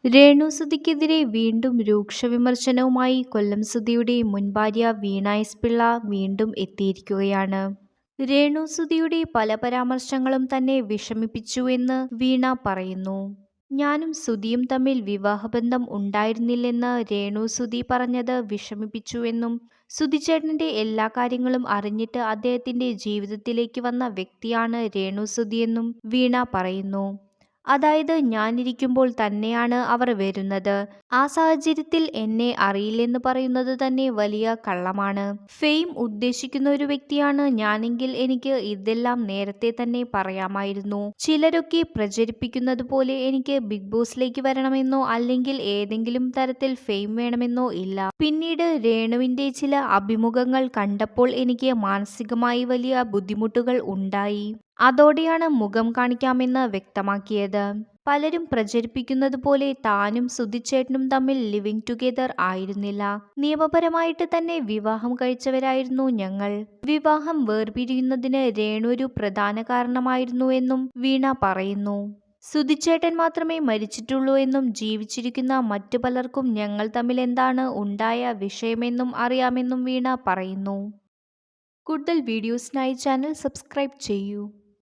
രേണുസുധിക്കെതിരെ വീണ്ടും രൂക്ഷവിമർശനവുമായി കൊല്ലം സുധിയുടെ മുൻ ഭാര്യ വീണ എസ് പിള്ള വീണ്ടും എത്തിയിരിക്കുകയാണ്. രേണുസുധിയുടെ പല പരാമർശങ്ങളും തന്നെ വിഷമിപ്പിച്ചുവെന്ന് വീണ പറയുന്നു. ഞാനും സുധിയും തമ്മിൽ വിവാഹബന്ധം ഉണ്ടായിരുന്നില്ലെന്ന് രേണുസുധി പറഞ്ഞത് വിഷമിപ്പിച്ചുവെന്നും സുധിച്ചേട്ടന്റെ എല്ലാ കാര്യങ്ങളും അറിഞ്ഞിട്ട് അദ്ദേഹത്തിന്റെ ജീവിതത്തിലേക്ക് വന്ന വ്യക്തിയാണ് രേണുസുധിയെന്നും വീണ പറയുന്നു. അതായത് ഞാനിരിക്കുമ്പോൾ തന്നെയാണ് അവർ വരുന്നത്. ആ സാഹചര്യത്തിൽ എന്നെ അറിയില്ലെന്ന് പറയുന്നത് തന്നെ വലിയ കള്ളമാണ്. ഫെയിം ഉദ്ദേശിക്കുന്ന ഒരു വ്യക്തിയാണ് ഞാനെങ്കിൽ എനിക്ക് ഇതെല്ലാം നേരത്തെ തന്നെ പറയാമായിരുന്നു. ചിലരൊക്കെ പ്രചരിപ്പിക്കുന്നത് പോലെ എനിക്ക് ബിഗ് ബോസിലേക്ക് വരണമെന്നോ അല്ലെങ്കിൽ ഏതെങ്കിലും തരത്തിൽ ഫെയിം വേണമെന്നോ ഇല്ല. പിന്നീട് രേണുവിന്റെ ചില അഭിമുഖങ്ങൾ കണ്ടപ്പോൾ എനിക്ക് മാനസികമായി വലിയ ബുദ്ധിമുട്ടുകൾ ഉണ്ടായി. അതോടെയാണ് മുഖം കാണിക്കാമെന്ന് വ്യക്തമാക്കിയത്. പലരും പ്രചരിപ്പിക്കുന്നത് പോലെ താനും സുധിച്ചേട്ടനും തമ്മിൽ ലിവിങ് ടുഗെദർ ആയിരുന്നില്ല. നിയമപരമായിട്ട് തന്നെ വിവാഹം കഴിച്ചവരായിരുന്നു ഞങ്ങൾ. വിവാഹം വേർപിരിയുന്നതിന് രേണു ഒരു പ്രധാന കാരണമായിരുന്നു എന്നും വീണ പറയുന്നു. സുധിച്ചേട്ടൻ മാത്രമേ മരിച്ചിട്ടുള്ളൂ എന്നും ജീവിച്ചിരിക്കുന്ന മറ്റു പലർക്കും ഞങ്ങൾ തമ്മിൽ എന്താണ് ഉണ്ടായ വിഷയമെന്നും അറിയാമെന്നും വീണ പറയുന്നു. കൂടുതൽ വീഡിയോസിനായി ചാനൽ സബ്സ്ക്രൈബ് ചെയ്യൂ.